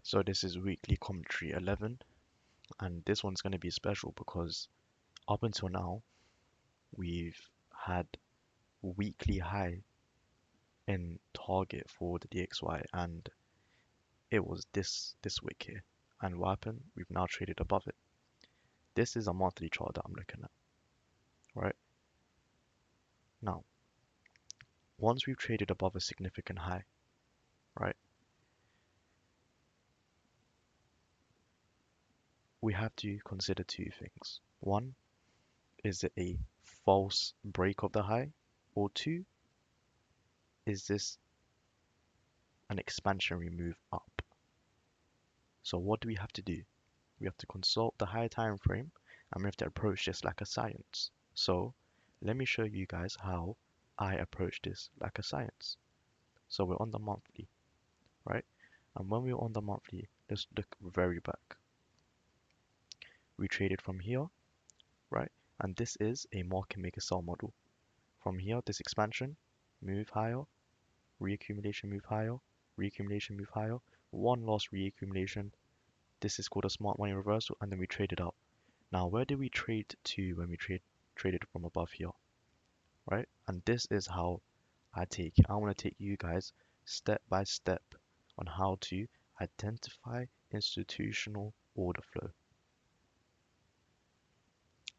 So this is weekly commentary 11, and this one's going to be special because up until now we've had weekly high in target for the DXY, and it was this wick here. And what happened? We've now traded above it. This is a monthly chart that I'm looking at, right? Now, once we've traded above a significant high, right, we have to consider two things. One, is it a false break of the high? Or two, is this an expansionary move up? So what do we have to do? We have to consult the higher time frame and we have to approach this like a science. So let me show you guys how I approach this like a science. So we're on the monthly, right? And when we're on the monthly, let's look very back. We traded from here, right? And this is a market maker sell model. From here, this expansion, move higher, reaccumulation, move higher, reaccumulation, move higher, one last reaccumulation. This is called a smart money reversal, and then we traded out. Now, where did we trade to when we traded from above here, right? And this is how I take it. I want to take you guys step by step on how to identify institutional order flow.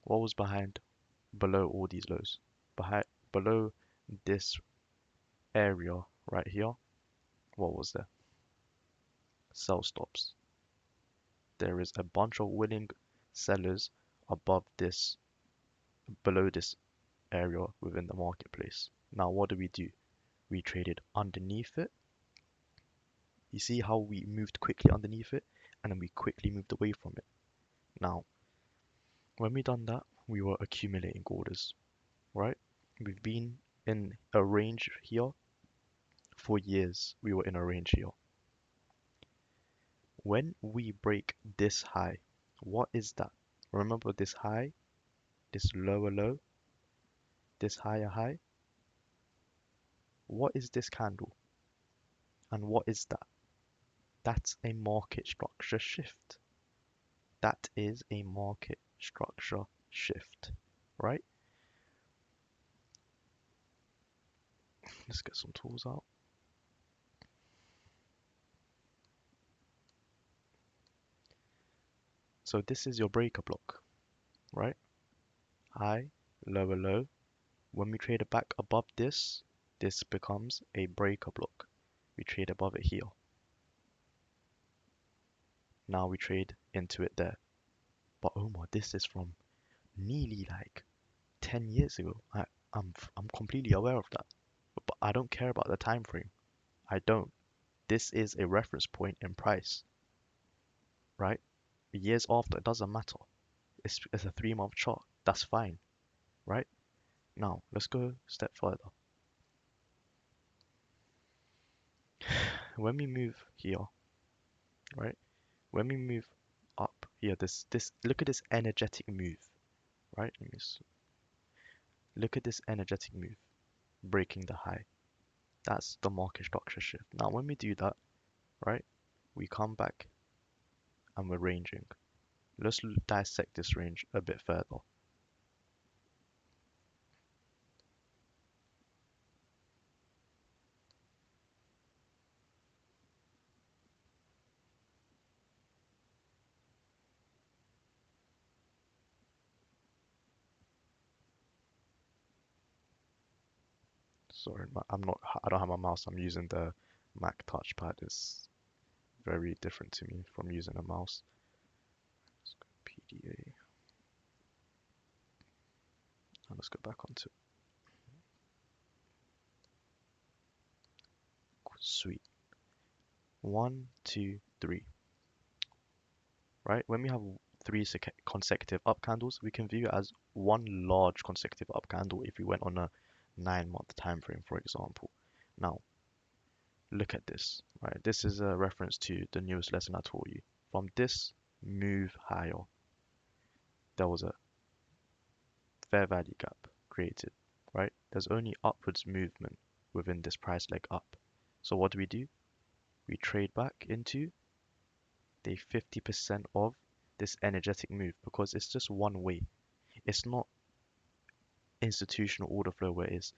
What was below all these lows? Below this area right here, what was there? Sell stops. There is a bunch of willing sellers above this, below this area within the marketplace. Now, what do? We traded underneath it. You see how we moved quickly underneath it and then we quickly moved away from it. Now, when we done that, we were accumulating orders, right? We've been in a range here for years. We were in a range here. When we break this high, what is that? Remember this high, this lower low, this higher high? What is this candle? And what is that? That's a market structure shift. That is a market structure shift, right? Let's get some tools out. So this is your breaker block, right? High, lower low. When we trade it back above this, this becomes a breaker block. We trade above it here. Now we trade into it there. But Omar, this is from nearly like 10 years ago. I'm completely aware of that. But I don't care about the time frame. I don't. This is a reference point in price, right? Years after, it doesn't matter. It's a 3 month chart. That's fine, right? Now, let's go a step further. When we move here, right? When we move up here, this look at this energetic move, right? Look at this energetic move, breaking the high. That's the market structure shift. Now, when we do that, right, we come back and we're ranging. Let's dissect this range a bit further. Sorry, I don't have my mouse. I'm using the Mac touchpad. It's very different to me from using a mouse. Let's go PDA. And let's go back onto it. Sweet. 1, 2, 3. Right? When we have three consecutive up candles, we can view it as one large consecutive up candle if we went on a 9 month time frame, for example. Now, look at this, right? This is a reference to the newest lesson I taught you. From this move higher, there was a fair value gap created, right? There's only upwards movement within this price leg up. So what do? We trade back into a 50% of this energetic move because it's just one way. It's not institutional order flow where it's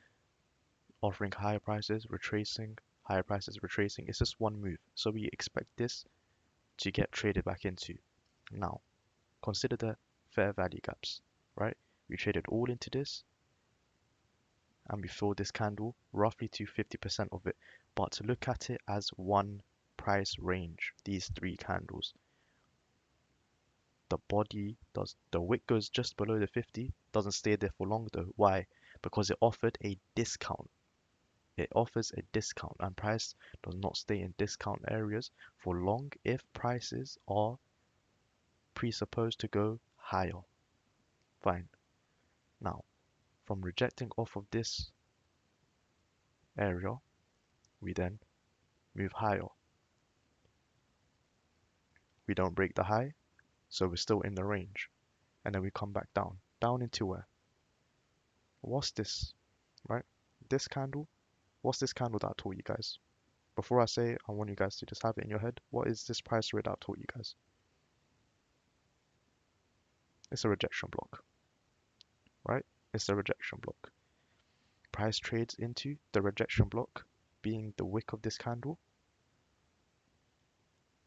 offering higher prices, retracing, higher prices, retracing. It's just one move. So we expect this to get traded back into. Now, consider the fair value gaps, right? We traded all into this and we filled this candle roughly to 50% of it. But to look at it as one price range, these three candles, the wick goes just below the 50, doesn't stay there for long though. Why? Because it offered a discount. It offers a discount, and price does not stay in discount areas for long if prices are presupposed to go higher. Fine. Now, from rejecting off of this area, we then move higher. We don't break the high, so we're still in the range. And then we come back down. Down into where? What's this? Right? This candle? What's this candle that I taught you guys? Before I say it, I want you guys to just have it in your head. What is this price rate that I taught you guys? It's a rejection block. Right? It's a rejection block. Price trades into the rejection block being the wick of this candle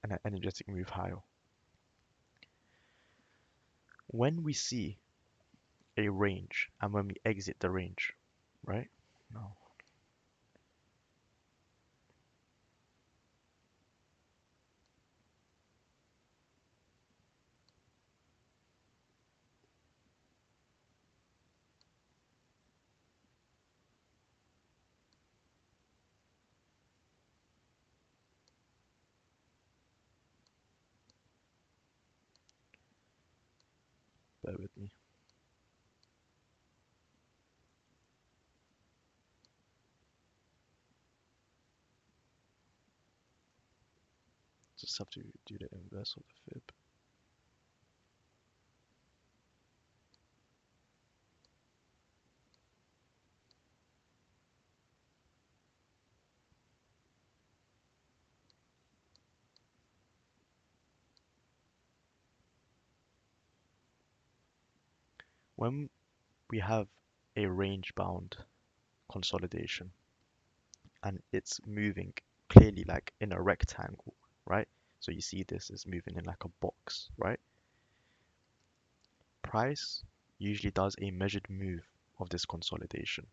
and an energetic move higher. When we see a range and when we exit the range, right? No. Bear with me. Just have to do the inverse of the fib. When we have a range bound consolidation and it's moving clearly like in a rectangle, right? So you see this is moving in like a box, right? Price usually does a measured move of this consolidation.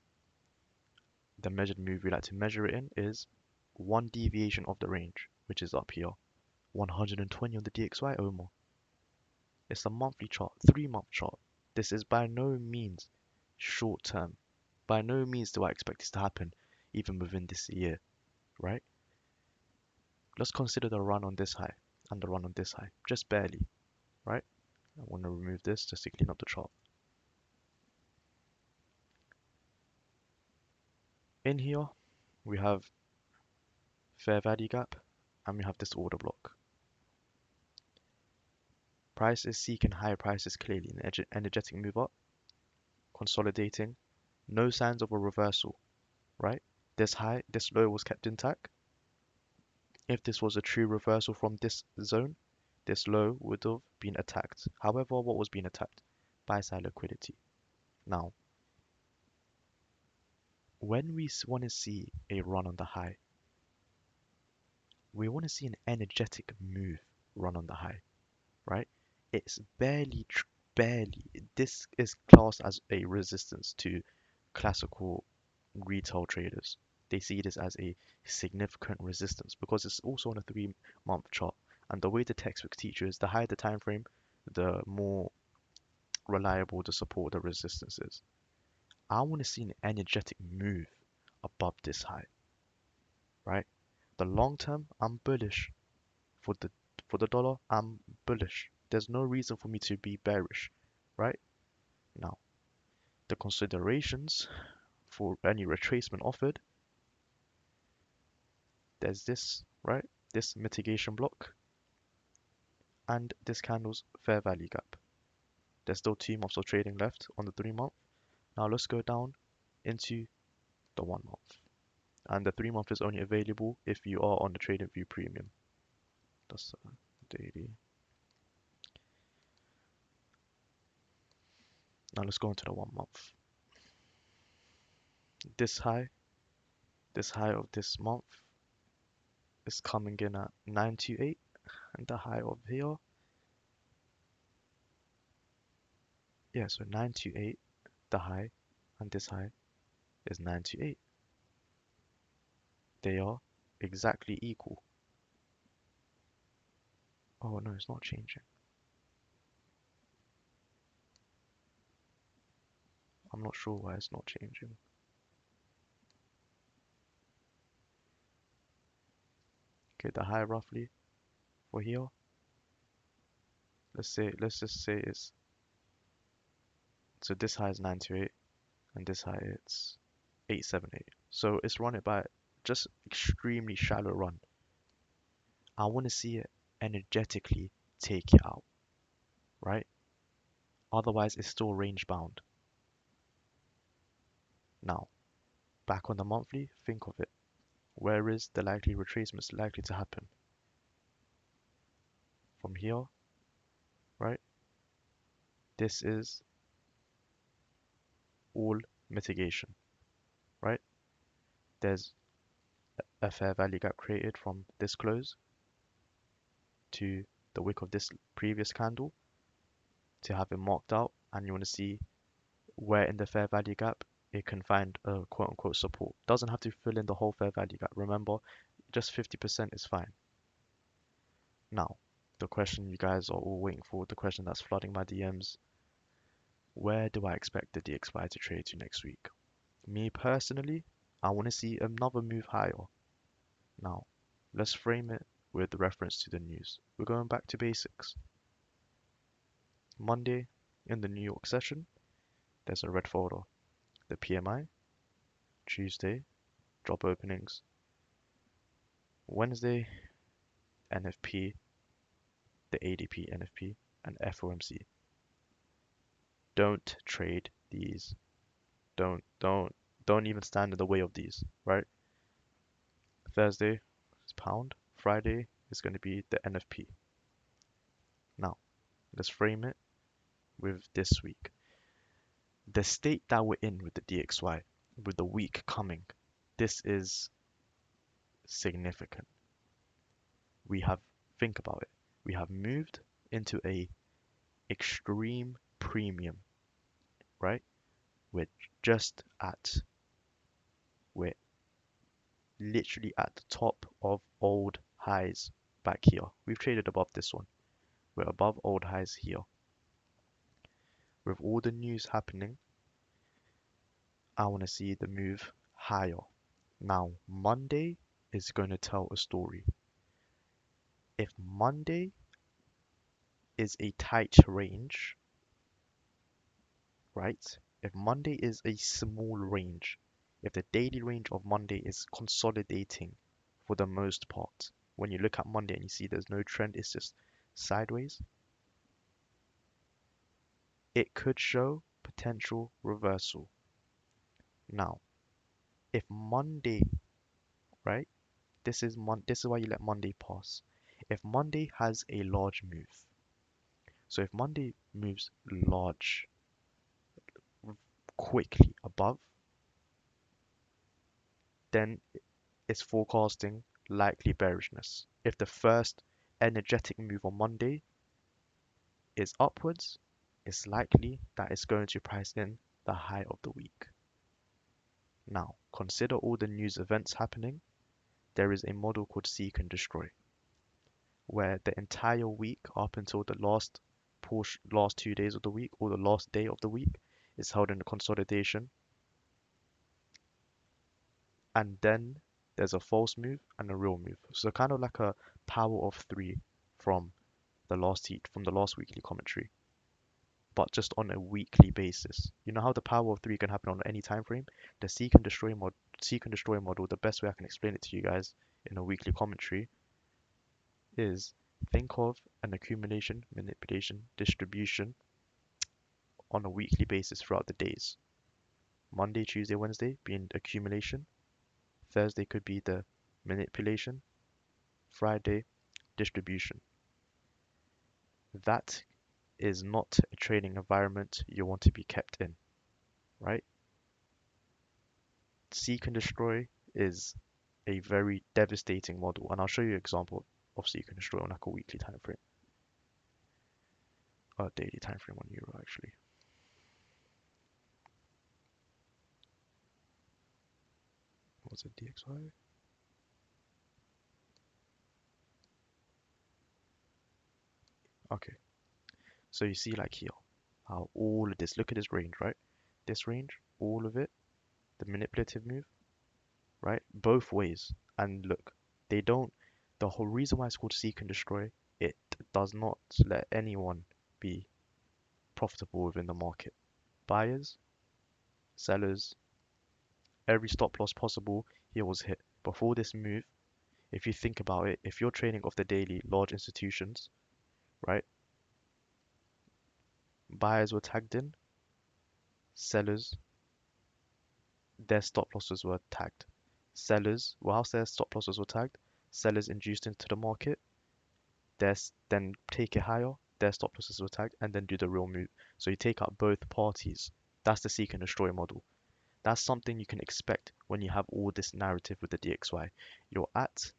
The measured move we like to measure it in is one deviation of the range, which is up here, 120 on the DXY OMA. It's a monthly chart, 3-month chart. This is by no means short term. By no means do I expect this to happen even within this year, right? Let's consider the run on this high and the run on this high, just barely, right? I want to remove this just to clean up the chart. In here, we have fair value gap and we have this order block. Price is seeking higher prices clearly, an energetic move up, consolidating, no signs of a reversal, right? This high, this low was kept intact. If this was a true reversal from this zone, this low would have been attacked. However, what was being attacked? Buy side liquidity. Now, when we want to see a run on the high, we want to see an energetic move run on the high, right? It's barely, this is classed as a resistance to classical retail traders. They see this as a significant resistance because it's also on a 3-month chart. And the way the textbooks teach you is the higher the time frame, the more reliable the support, the resistance is. I want to see an energetic move above this high, right? The long term, I'm bullish. For the dollar, I'm bullish. There's no reason for me to be bearish, right? Now, the considerations for any retracement offered, there's this, right? This mitigation block and this candle's fair value gap. There's still 2 months of trading left on the 3-month. Now let's go down into the 1-month. And the 3-month is only available if you are on the TradingView Premium. That's the daily. Now let's go into the 1 month. This high, this high of this month is coming in at 928, and the high of here, yeah, so 928, the high, and this high is 928. They are exactly equal. Oh no, it's not changing. I'm not sure why it's not changing. Okay, the high roughly for here, let's just say it's, so this high is 928 and this high it's 878. So it's run it by just extremely shallow run. I want to see it energetically take it out, right? Otherwise, it's still range bound. Now, back on the monthly, think of it. Where is the likely retracements likely to happen? From here, right? This is all mitigation, right? There's a fair value gap created from this close to the wick of this previous candle to have it marked out, and you want to see where in the fair value gap it can find a quote unquote support. Doesn't have to fill in the whole fair value gap. Remember, just 50% is fine. Now, the question you guys are all waiting for, the question that's flooding my DMs, where do I expect the DXY to trade to next week? Me personally, I want to see another move higher. Now, let's frame it with reference to the news. We're going back to basics. Monday, in the New York session, there's a red folder. The PMI, Tuesday, job openings, Wednesday, NFP, the ADP NFP, and FOMC. Don't trade these. Don't even stand in the way of these, right? Thursday is pound. Friday is going to be the NFP. Now, let's frame it with this week. The state that we're in with the DXY, with the week coming, this is significant. Think about it. We have moved into a extreme premium, right? We're just at, we're literally at the top of old highs back here. We've traded above this one. We're above old highs here. With all the news happening, I want to see the move higher. Now, Monday is going to tell a story. If Monday is a tight range, right? If Monday is a small range, if the daily range of Monday is consolidating for the most part, when you look at Monday and you see there's no trend, it's just sideways, it could show potential reversal. Now, if Monday, right? This is why you let Monday pass. If Monday has a large move, so if Monday moves large quickly above, then it's forecasting likely bearishness. If the first energetic move on Monday is upwards, it's likely that it's going to price in the high of the week. Now, consider all the news events happening. There is a model called Seek and Destroy, where the entire week up until the last 2 days of the week or the last day of the week is held in a consolidation, and then there's a false move and a real move. So kind of like a power of three from from the last weekly commentary, but just on a weekly basis. You know how the power of three can happen on any time frame? The seek and destroy model, the best way I can explain it to you guys in a weekly commentary is, think of an accumulation, manipulation, distribution on a weekly basis throughout the days. Monday, Tuesday, Wednesday being accumulation. Thursday could be the manipulation. Friday, distribution. that is not a trading environment you want to be kept in, right? Seek and destroy is a very devastating model, and I'll show you an example of seek and destroy on like a weekly time frame, or daily time frame on Euro actually. What was it, DXY? Okay, so you see like here, how all of this, look at this range, right? This range, all of it, the manipulative move, right? Both ways. And look, they don't, the whole reason why it's called seek and destroy, it does not let anyone be profitable within the market. Buyers, sellers, every stop loss possible here was hit. Before this move, if you think about it, if you're trading off the daily, large institutions, right? Buyers were tagged in, sellers, their stop losses were tagged. Sellers, whilst their stop losses were tagged, sellers induced into the market, then take it higher, their stop losses were tagged, and then do the real move. So you take out both parties. That's the seek and destroy model. That's something you can expect when you have all this narrative with the DXY. You're at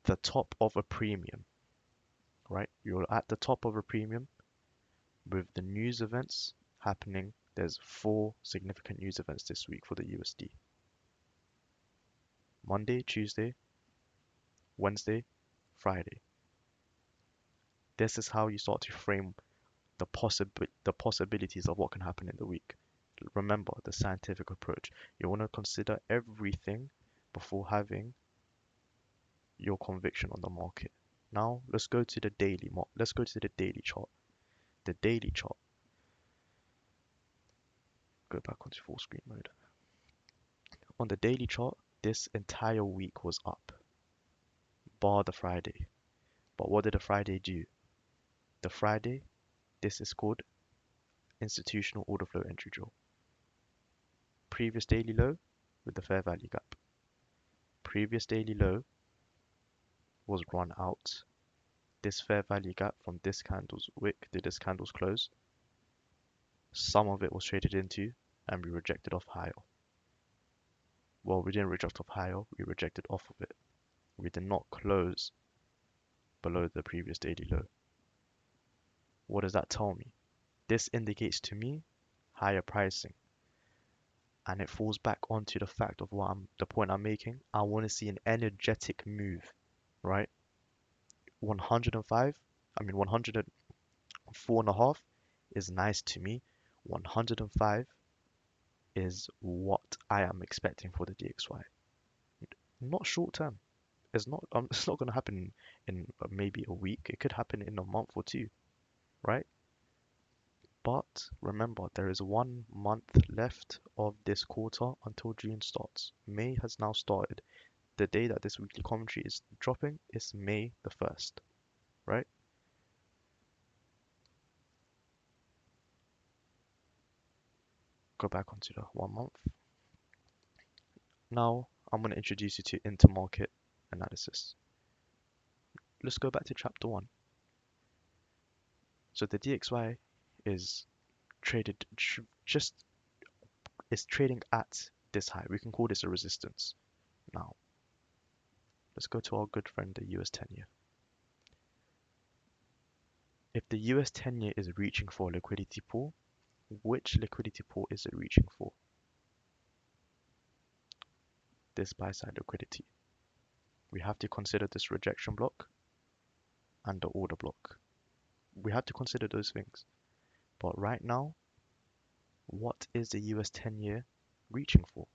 the top of a premium, right? You're at the top of a premium with the news events happening. There's 4 significant news events this week for the USD. Monday, Tuesday, Wednesday, Friday. This is how you start to frame the possibilities of what can happen in the week. Remember the scientific approach. You want to consider everything before having your conviction on the market. Now let's go to the let's go to the daily chart. The daily chart. Go back onto full screen mode. On the daily chart, this entire week was up, bar the Friday. But what did the Friday do? The Friday, this is called institutional order flow entry drill. Previous daily low with the fair value gap. Previous daily low was run out. This fair value gap from this candle's wick to this candle's close, some of it was traded into and we rejected off higher. Well, we didn't reject off higher, we rejected off of it. We did not close below the previous daily low. What does that tell me? This indicates to me higher pricing. And it falls back onto the fact of the point I'm making. I want to see an energetic move, right? 105, I mean 104.5 is nice to me. 105 is what I am expecting for the DXY. Not short term. It's not. It's not going to happen in maybe a week. It could happen in a month or two, right? But remember, there is 1 month left of this quarter until June starts. May has now started. The day that this weekly commentary is dropping is May the 1st, right? Go back onto the 1 month. Now I'm going to introduce you to intermarket analysis. Let's go back to chapter 1. So the DXY is traded just is trading at this high. We can call this a resistance. Now, let's go to our good friend, the US 10-year. If the US 10-year is reaching for a liquidity pool, which liquidity pool is it reaching for? This buy side liquidity. We have to consider this rejection block and the order block. We have to consider those things. But right now, what is the US 10-year reaching for?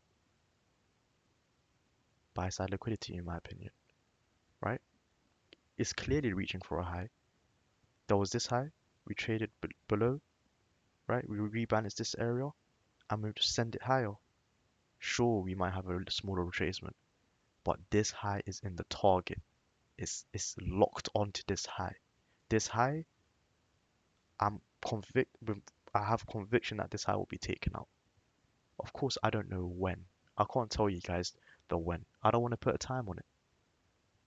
Buy side liquidity, in my opinion, right? It's clearly reaching for a high. There was this high, we traded below, right? We rebalanced this area and we just send it higher. Sure, we might have a smaller retracement, but this high is in the target. It's locked onto this high. This high, I'm convict. I have conviction that this high will be taken out. Of course, I don't know when. I can't tell you guys the when. I don't want to put a time on it,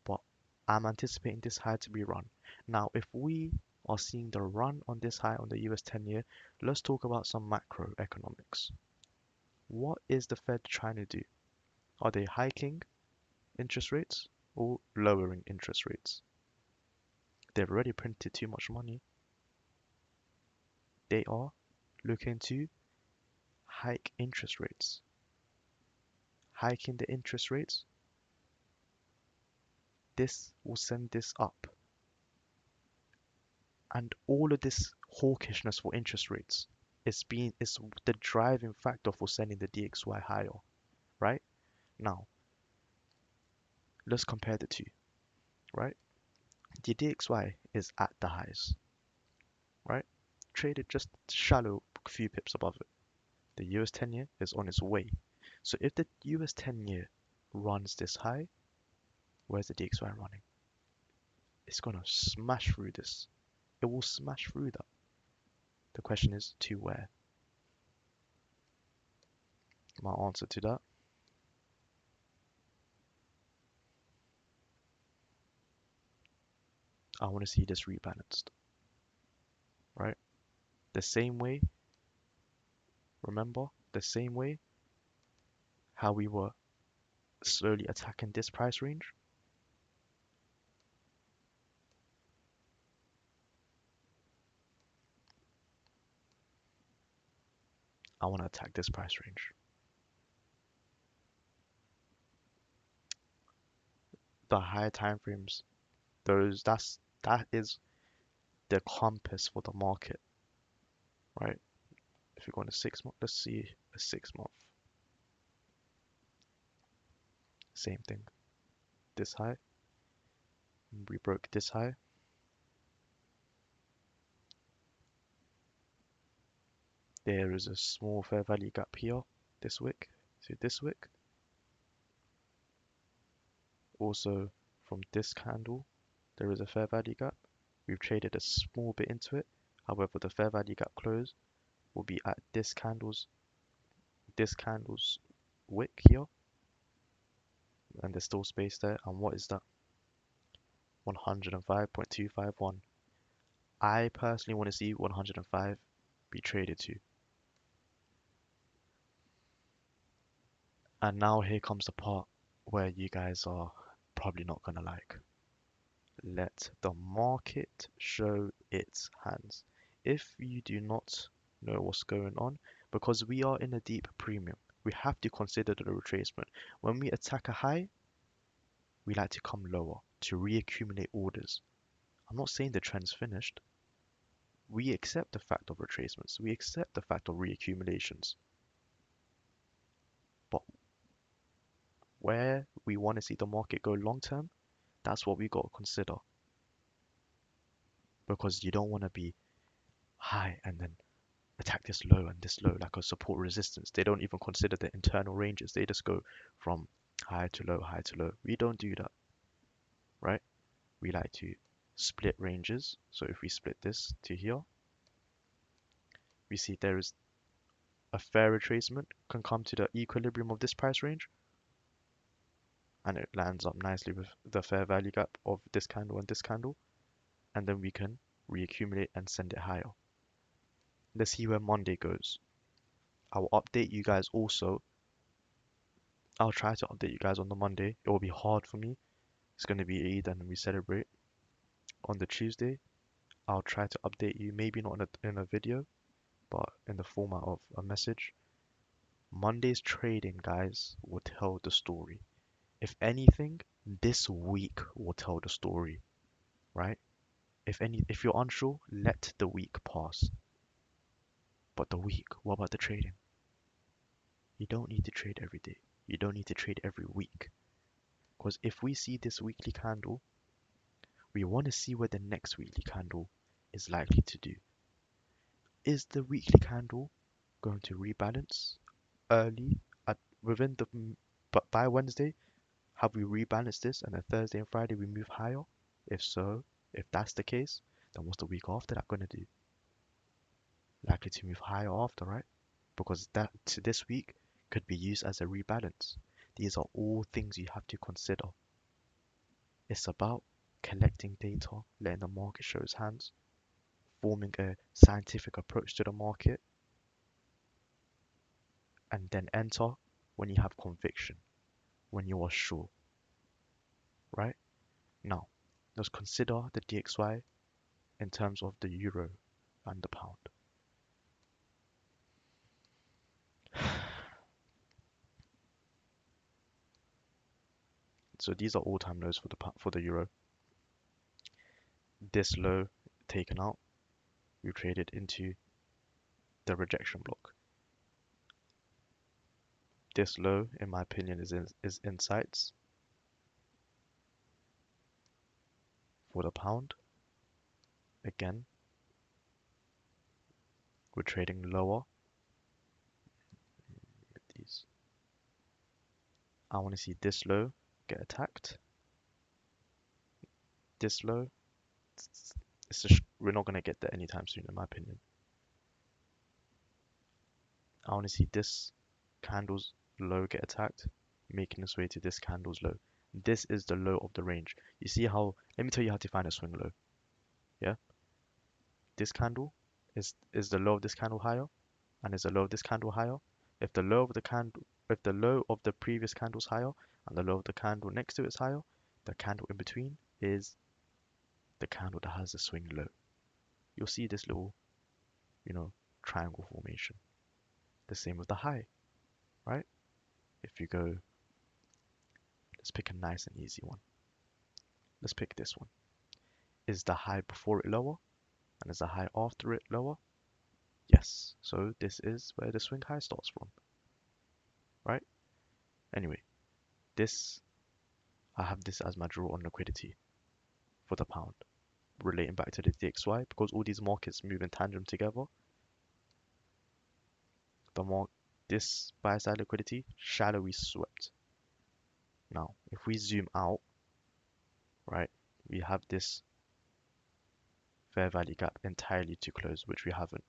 but I'm anticipating this high to be run. Now, if we are seeing the run on this high on the US 10-year, let's talk about some macroeconomics. What is the Fed trying to do? Are they hiking interest rates or lowering interest rates? They've already printed too much money. They are looking to hike interest rates. Hiking the interest rates, this will send this up. And all of this hawkishness for interest rates is the driving factor for sending the DXY higher, right? Now, let's compare the two, right? The DXY is at the highs, right? Traded just shallow few pips above it. The US 10-year is on its way. So if the US 10-year runs this high, where's the DXY running? It's gonna smash through this. It will smash through that. The question is to where? My answer to that, I want to see this rebalanced, right? The same way, remember, the same way how we were slowly attacking this price range. I want to attack this price range. The higher time frames, that is the compass for the market, right? If you're going to 6 month, let's see a 6 month. Same thing. This high, we broke this high. There is a small fair value gap here, this wick to this wick. Also from this candle, there is a fair value gap. We've traded a small bit into it. However, the fair value gap close will be at this candle's wick here, and there's still space there. And what is that? 105.251. I personally want to see 105 be traded to. And now here comes the part where you guys are probably not gonna like. Let the market show its hands. If you do not know what's going on, because we are in a deep premium, we have to consider the retracement. When we attack a high, we like to come lower to reaccumulate orders. I'm not saying the trend's finished. We accept the fact of retracements. We accept the fact of reaccumulations. But where we want to see the market go long term, that's what we got to consider. Because you don't want to be high and then attack this low and this low like a support resistance. They don't even consider the internal ranges. They just go from high to low, high to low. We don't do that, right? We like to split ranges. So if we split this to here, we see there is a fair retracement can come to the equilibrium of this price range, and it lands up nicely with the fair value gap of this candle and this candle, and then we can reaccumulate and send it higher. Let's see where Monday goes. I will update you guys also. I'll try to update you guys on the Monday. It will be hard for me. It's going to be Eid and we celebrate. On the Tuesday, I'll try to update you, maybe not in a video, but in the format of a message. Monday's trading, guys, will tell the story. If anything, this week will tell the story, right? If you're unsure, let the week pass. But the week, what about the trading? You don't need to trade every day. You don't need to trade every week. Because if we see this weekly candle, we want to see what the next weekly candle is likely to do. Is the weekly candle going to rebalance early within the but by Wednesday? Have we rebalanced this and then Thursday and Friday we move higher? If so, if that's the case, then what's the week after that going to do? Likely to move higher after, right? Because that to this week could be used as a rebalance. These are all things you have to consider. It's about collecting data, letting the market show its hands, forming a scientific approach to the market, and then enter when you have conviction, when you are sure, right? Now, let's consider the DXY in terms of the euro and the pound. So these are all-time lows for the euro. This low taken out, we traded into the rejection block. This low, in my opinion, is insights for the pound. Again, we're trading lower. These. I want to see this low get attacked. This low, we're not going to get there anytime soon, in my opinion. I want to see this candle's low get attacked, making its way to this candle's low. This is the low of the range. You see how, let me tell you how to find a swing low. Yeah, this candle is the low of this candle higher, and is the low of this candle higher. If the low of the candle, if the low of the previous candle is higher, and the low of the candle next to it is higher, the candle in between is the candle that has the swing low. You'll see this little, triangle formation. The same with the high, right? If you go, let's pick a nice and easy one. Let's pick this one. Is the high before it lower? And is the high after it lower? Yes. So this is where the swing high starts from, right? Anyway, I have this as my draw on liquidity for the pound, relating back to the DXY, because all these markets move in tandem together. This buy side liquidity, shallowly swept. Now, if we zoom out, right, we have this fair value gap entirely to close, which we haven't.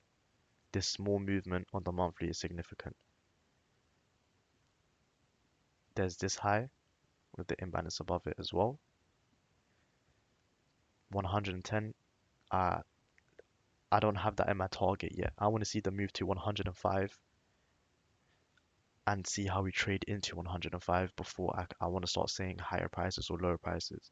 This small movement on the monthly is significant. There's this high with the imbalance above it as well. 110, I don't have that in my target yet. I want to see the move to 105 and see how we trade into 105 before I want to start saying higher prices or lower prices.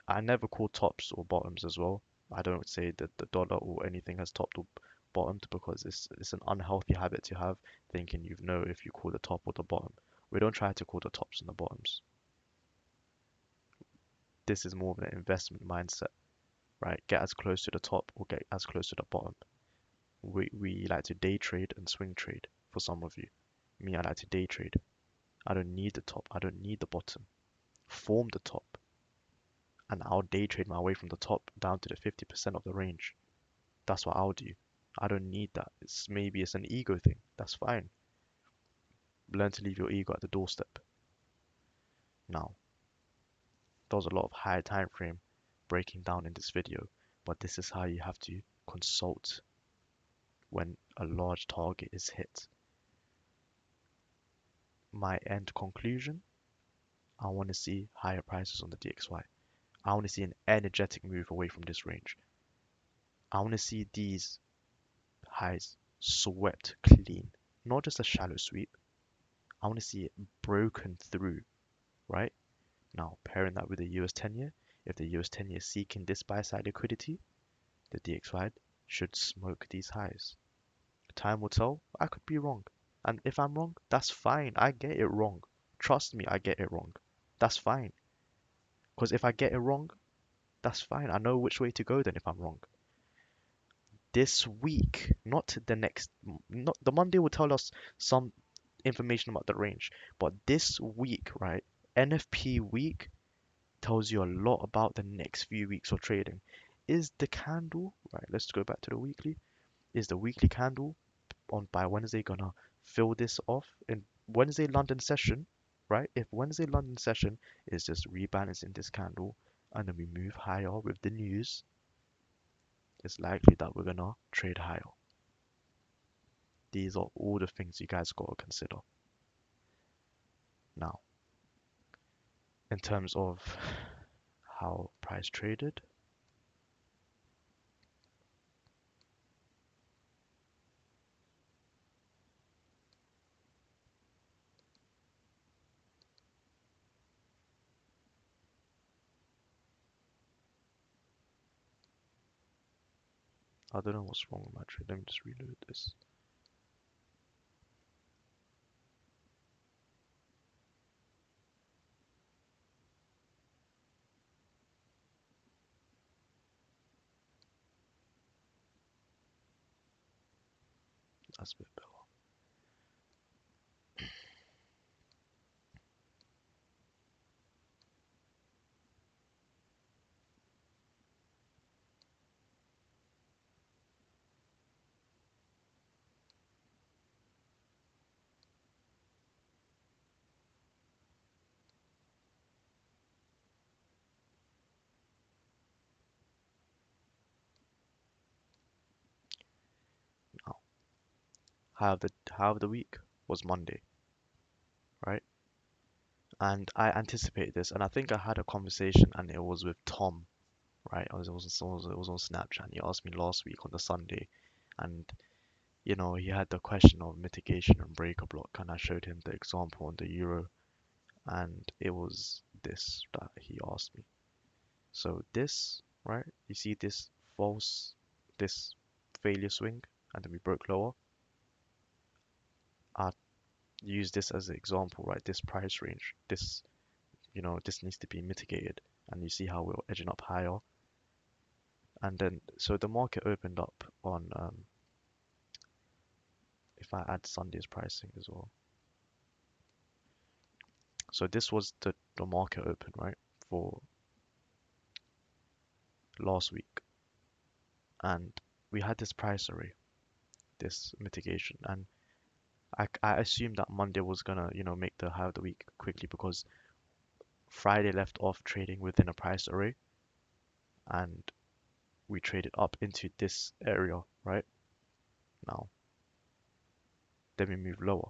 I never call tops or bottoms as well. I don't say that the dollar or anything has topped or bottomed, because it's an unhealthy habit to have, thinking you know if you call the top or the bottom. We don't try to call the tops and the bottoms. This is more of an investment mindset, right? Get as close to the top or get as close to the bottom. We like to day trade and swing trade for some of you. Me, I like to day trade. I don't need the top. I don't need the bottom. Form the top, and I'll day trade my way from the top down to the 50% of the range. That's what I'll do. I don't need that. Maybe it's an ego thing. That's fine. Learn to leave your ego at the doorstep. Now, there was a lot of high time frame breaking down in this video, but this is how you have to consult when a large target is hit. My end conclusion, I want to see higher prices on the DXY. I want to see an energetic move away from this range. I want to see these highs swept clean, not just a shallow sweep. I want to see it broken through, right? Now, pairing that with the US 10-year, if the US 10-year is seeking this buy-side liquidity, the DXY should smoke these highs. Time will tell. I could be wrong. And if I'm wrong, that's fine. I get it wrong. Trust me, I get it wrong. That's fine. Because if I get it wrong, that's fine. I know which way to go then if I'm wrong. This week, not the next, not the Monday will tell us some information about the range, but this week, right? NFP week tells you a lot about the next few weeks of trading. Is the candle, right? Let's go back to the weekly. Is the weekly candle on by Wednesday gonna fill this off in Wednesday London session, right? If Wednesday London session is just rebalancing this candle and then we move higher with the news, it's likely that we're gonna trade higher. These are all the things you guys gotta consider. Now, in terms of how price traded, I don't know what's wrong with my trade. Let me just reload this. That's a bit better. Now, high of the week was Monday, right? And I anticipated this, and I think I had a conversation, and it was with Tom, right? It was on Snapchat. And he asked me last week on the Sunday, and he had the question of mitigation and breaker block, and I showed him the example on the euro, and it was this that he asked me. So this, right? You see this failure swing, and then we broke lower. I use this as an example, right? This price range, this needs to be mitigated, and you see how we're edging up higher. And then, so the market opened up on, if I add Sunday's pricing as well. So this was the market open, right, for last week. And we had this price array, this mitigation. And I assumed that Monday was gonna, make the high of the week quickly because Friday left off trading within a price array and we traded up into this area, right? Now, then we move lower.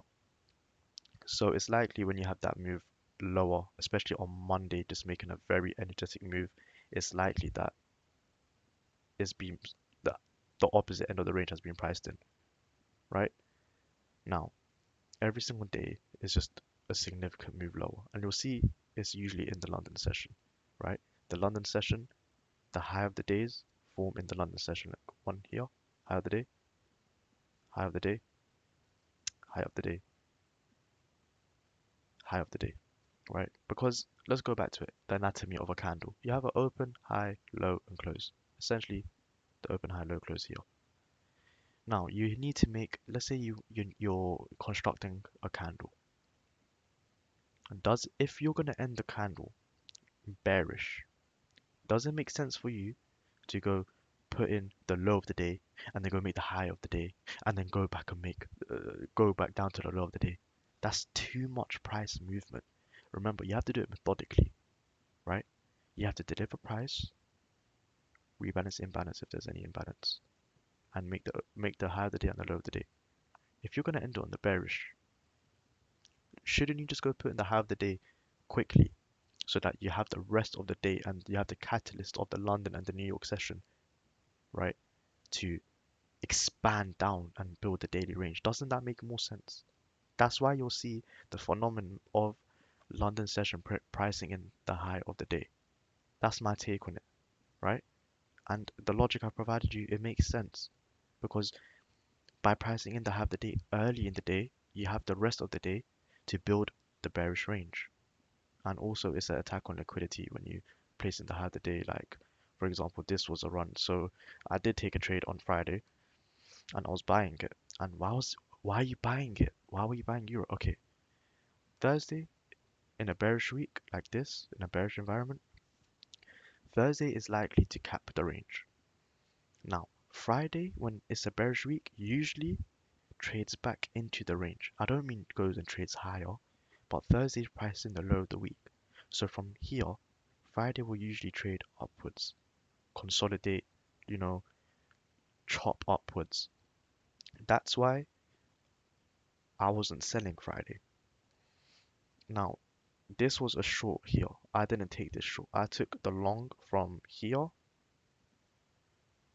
So it's likely when you have that move lower, especially on Monday, just making a very energetic move, it's likely that it's been that the opposite end of the range has been priced in, right? Now, every single day is just a significant move lower, and you'll see it's usually in the London session, right? The London session, the high of the days form in the London session, like one here, high of the day, high of the day, high of the day, high of the day, right? Because let's go back to it, the anatomy of a candle. You have an open, high, low, and close. Essentially, the open, high, low, close here. Now, you need to make, let's say you're constructing a candle. If you're going to end the candle bearish, does it make sense for you to go put in the low of the day and then go make the high of the day and then go back and go back down to the low of the day? That's too much price movement. Remember, you have to do it methodically, right? You have to deliver price, rebalance imbalance if there's any imbalance, and make the high of the day and the low of the day. If you're gonna end it on the bearish, shouldn't you just go put in the high of the day quickly so that you have the rest of the day and you have the catalyst of the London and the New York session, right? To expand down and build the daily range. Doesn't that make more sense? That's why you'll see the phenomenon of London session pricing in the high of the day. That's my take on it, right? And the logic I provided you, it makes sense because by pricing in the high of the day early in the day, you have the rest of the day to build the bearish range. And also, it's an attack on liquidity when you place in the high of the day. Like, for example, this was a run. So I did take a trade on Friday and I was buying it. And why are you buying it? Why were you buying euro? Okay, Thursday in a bearish week like this, in a bearish environment, Thursday is likely to cap the range. Now, Friday, when it's a bearish week, usually trades back into the range. I don't mean goes and trades higher, but Thursday's price in the low of the week. So from here, Friday will usually trade upwards, consolidate, you know, chop upwards. That's why I wasn't selling Friday. Now, this was a short here. I didn't take this short. I took the long from here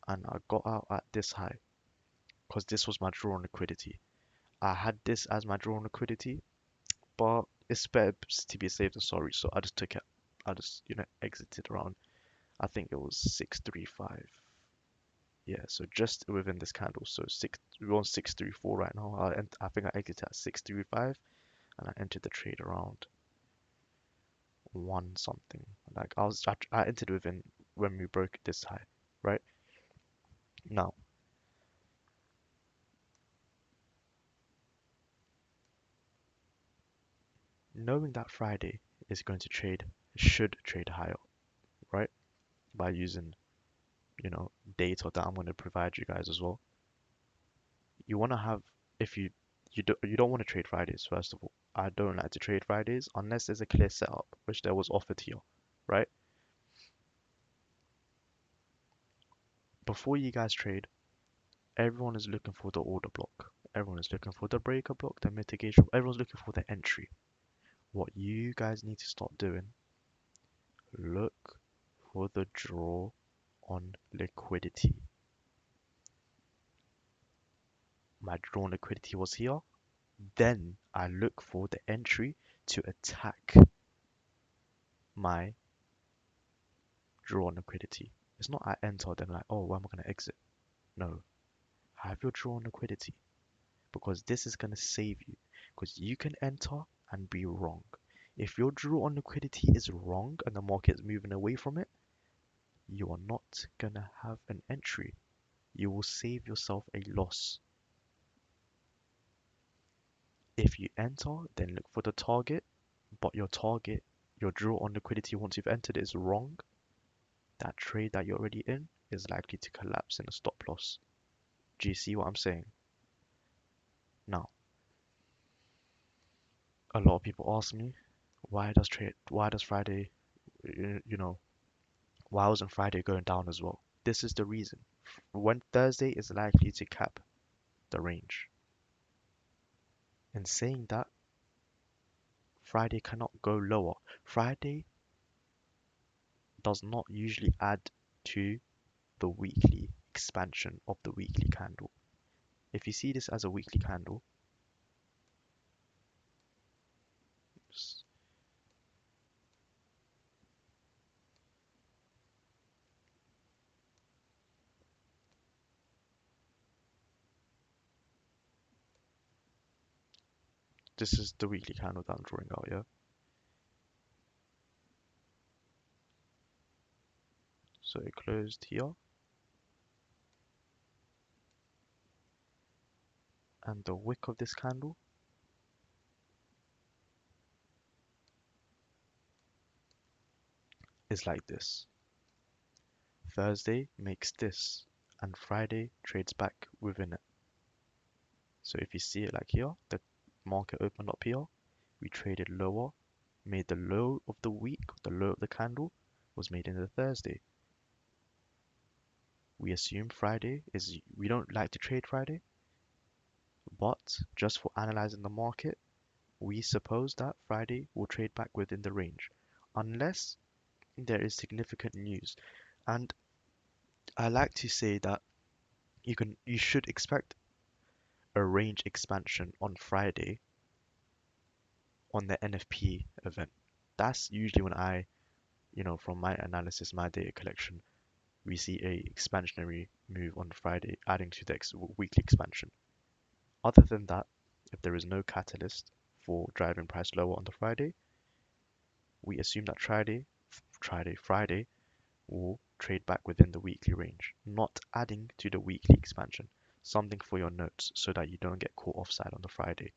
and I got out at this high because this was my draw on liquidity. I had this as my draw on liquidity, but it's better to be safe than sorry. So I just took it. I just, exited around, I think it was 635. Yeah, so just within this candle. So we're on 634 right now. I think I exited at 635 and I entered the trade around one something. Like I entered within when we broke this high, right? Now, knowing that Friday is going to should trade higher, right? By using, data that I'm going to provide you guys as well. You want to have, if you don't want to trade Fridays, first of all. I don't like to trade Fridays unless there's a clear setup, which there was offered here, right? Before you guys trade, everyone is looking for the order block. Everyone is looking for the breaker block, the mitigation. Everyone's looking for the entry. What you guys need to start doing, look for the draw on liquidity. My draw on liquidity was here. Then I look for the entry to attack my draw on liquidity. It's not I enter, then like, oh, where am I going to exit? No, have your draw on liquidity because this is going to save you. Because you can enter and be wrong. If your draw on liquidity is wrong and the market is moving away from it, you are not going to have an entry. You will save yourself a loss. If you enter, then look for the target, but your draw on liquidity once you've entered is wrong. That trade that you're already in is likely to collapse in a stop loss. Do you see what I'm saying? Now, a lot of people ask me, why does Friday, you know, why wasn't Friday going down as well? This is the reason. When Thursday is likely to cap the range. In saying that, Friday cannot go lower. Friday does not usually add to the weekly expansion of the weekly candle. If you see this as a weekly candle, this is the weekly candle that I'm drawing out, yeah? So it closed here, and the wick of this candle is like this. Thursday makes this, and Friday trades back within it. So if you see it like here, the market opened up here, we traded lower, made the low of the week, the low of the candle was made in the Thursday. We assume we don't like to trade Friday, but just for analyzing the market, we suppose that Friday will trade back within the range, unless there is significant news. And I like to say that you should expect a range expansion on Friday on the NFP event. That's usually when from my analysis, my data collection, we see a expansionary move on Friday, adding to the weekly expansion. Other than that, if there is no catalyst for driving price lower on the Friday, we assume that Friday will trade back within the weekly range, not adding to the weekly expansion. Something for your notes so that you don't get caught offside on the Friday.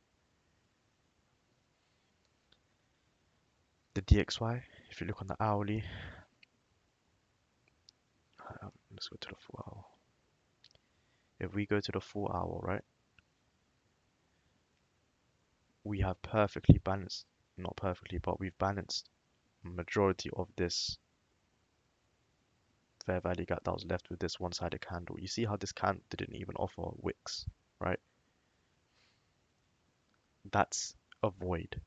The DXY, if you look on the hourly, let's go to the 4 hour. If we go to the 4 hour, right, we have perfectly balanced, not perfectly, but we've balanced majority of this fair value gap that was left with this one-sided candle. You see how this candle didn't even offer wicks, right? That's a void.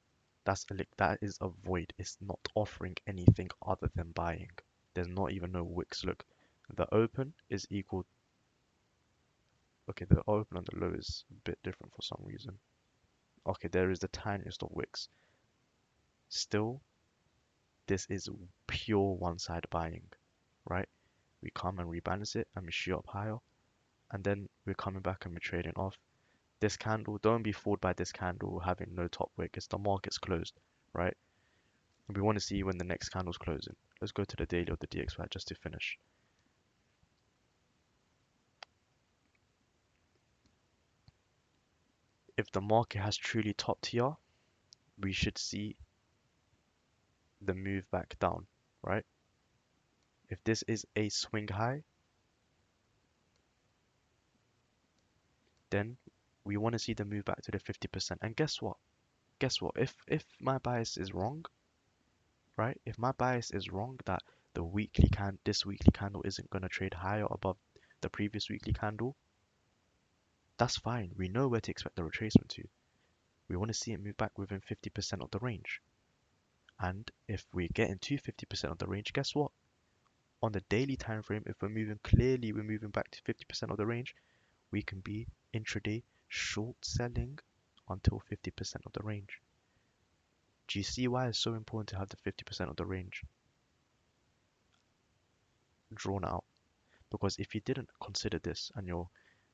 That is a void. It's not offering anything other than buying. There's not even no wicks. Look, the open is equal. Okay, the open and the low is a bit different for some reason. Okay, there is the tiniest of wicks. Still, this is pure one-side buying, right? We come and rebalance it and we shoot up higher. and then we're coming back and we're trading off. This candle, don't be fooled by this candle having no top wick. It's the market's closed, right? We want to see when the next candle's closing. Let's go to the daily of the DXY just to finish. If the market has truly topped here, we should see the move back down, right? If this is a swing high, then we want to see the move back to the 50%. And guess what? Guess what? If my bias is wrong, right? If my bias is wrong that this weekly candle isn't going to trade higher above the previous weekly candle, that's fine. We know where to expect the retracement to. We want to see it move back within 50% of the range. And if we get into 50% of the range, guess what? On the daily time frame, if we're moving back to 50% of the range, we can be intraday short selling until 50% of the range. Do you see why it's so important to have the 50% of the range drawn out? Because if you didn't consider this and you're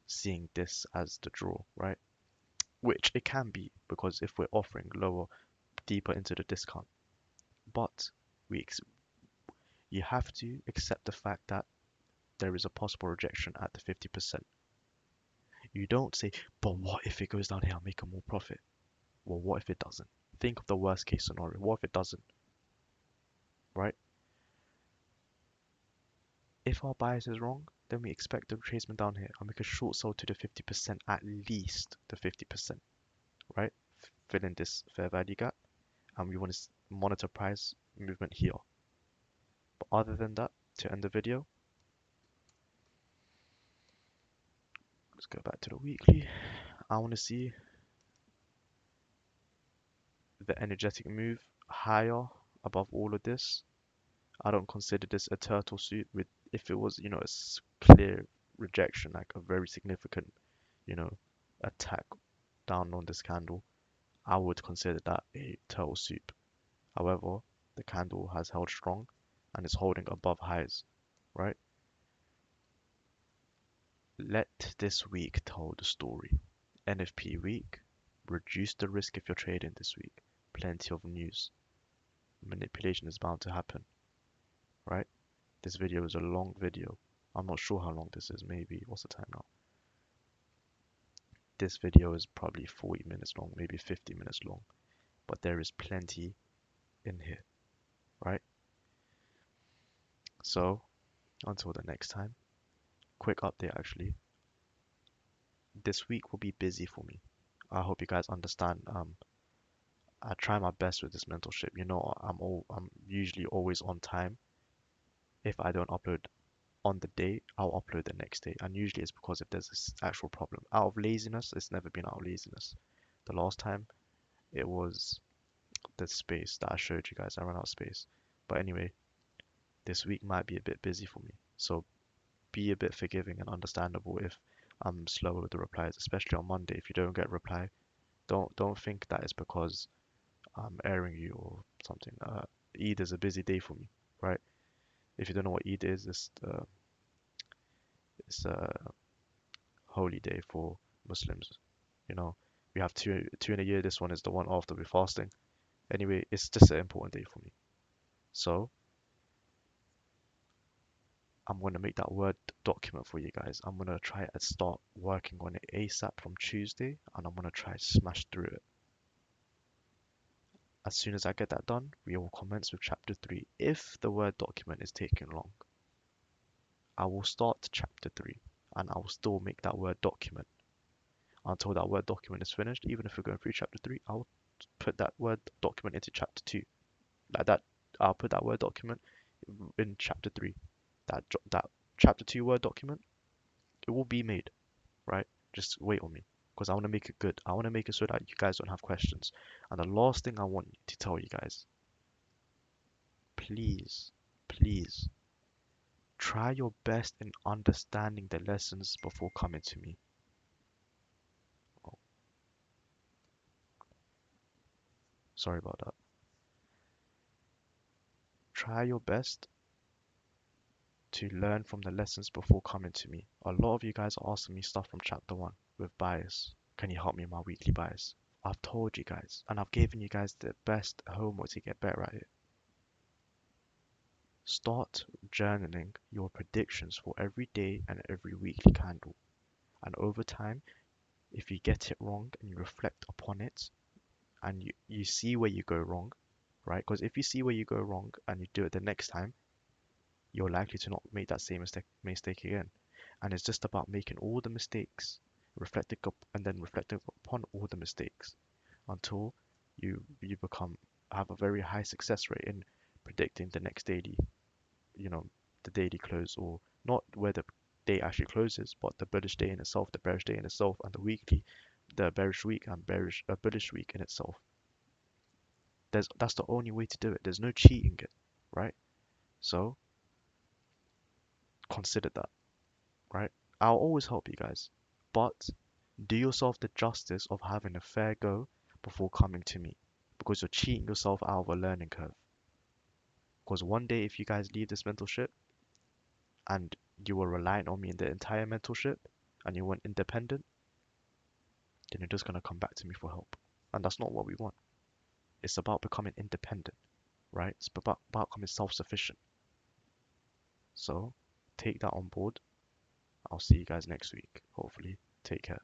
seeing this as the draw, right? Which it can be, because if we're offering lower, deeper into the discount, but you have to accept the fact that there is a possible rejection at the 50%. You don't say, but what if it goes down here, I'll make a more profit? Well, what if it doesn't? Think of the worst case scenario. What if it doesn't, right? If our bias is wrong, then we expect the retracement down here and we can short sell to the 50%, at least the 50%, right? Fill in this fair value gap, and we want to monitor price movement here. But other than that, to end the video, let's go back to the weekly. I want to see the energetic move higher above all of this. I don't consider this a turtle suit. With if it was, a clear rejection, like a very significant, you know, attack down on this candle, I would consider that a turtle soup. However, the candle has held strong and is holding above highs, right? Let this week tell the story. NFP week, reduce the risk if you're trading this week. Plenty of news. Manipulation is bound to happen, right? This video is a long video. I'm not sure how long this is. Maybe, what's the time now? This video is probably 40 minutes long, maybe 50 minutes long. But there is plenty in here, right? So, until the next time, quick update actually. This week will be busy for me. I hope you guys understand. I try my best with this mentorship. I'm usually always on time. If I don't upload on the day, I'll upload the next day. And usually it's because if there's this actual problem. Out of laziness, it's never been out of laziness. The last time it was the space that I showed you guys. I ran out of space. But anyway, this week might be a bit busy for me. So be a bit forgiving and understandable if I'm slower with the replies, especially on Monday. If you don't get a reply, don't think that it's because I'm airing you or something. Eid is a busy day for me, right? If you don't know what Eid is, it's a holy day for Muslims. You know, we have two in a year. This one is the one after we're fasting. Anyway, it's just an important day for me. So I'm gonna make that Word document for you guys. I'm gonna try and start working on it ASAP from Tuesday, and I'm gonna try and smash through it. As soon as I get that done, we will commence with chapter 3. If the Word document is taking long, I will start chapter 3 and I will still make that Word document until that Word document is finished. Even if we're going through chapter 3, I'll put that Word document into chapter 2. Like that, I'll put that Word document in chapter 3. That chapter 2 Word document, it will be made, right? Just wait on me because I want to make it good. I want to make it so that you guys don't have questions. And the last thing I want to tell you guys, please, please, try your best in understanding the lessons before coming to me. Oh, sorry about that. Try your best to learn from the lessons before coming to me. A lot of you guys are asking me stuff from chapter 1 with bias. Can you help me in my weekly bias? I've told you guys, and I've given you guys the best homework to get better at it. Start journaling your predictions for every day and every weekly candle. And over time, if you get it wrong and you reflect upon it and you see where you go wrong, right? Because if you see where you go wrong and you do it the next time, you're likely to not make that same mistake again. And it's just about making all the mistakes, and then reflecting upon all the mistakes until you become have a very high success rate in predicting the next daily, you know, the daily close, or not where the day actually closes, but the bullish day in itself, the bearish day in itself, and the weekly, the bearish week and bullish week in itself. That's the only way to do it. There's no cheating it, right? So consider that, right? I'll always help you guys, but do yourself the justice of having a fair go before coming to me, because you're cheating yourself out of a learning curve. Because one day, if you guys leave this mentorship and you were relying on me in the entire mentorship and you went independent, then you're just going to come back to me for help. And that's not what we want. It's about becoming independent, right? It's about becoming self-sufficient. So take that on board. I'll see you guys next week, hopefully. Take care.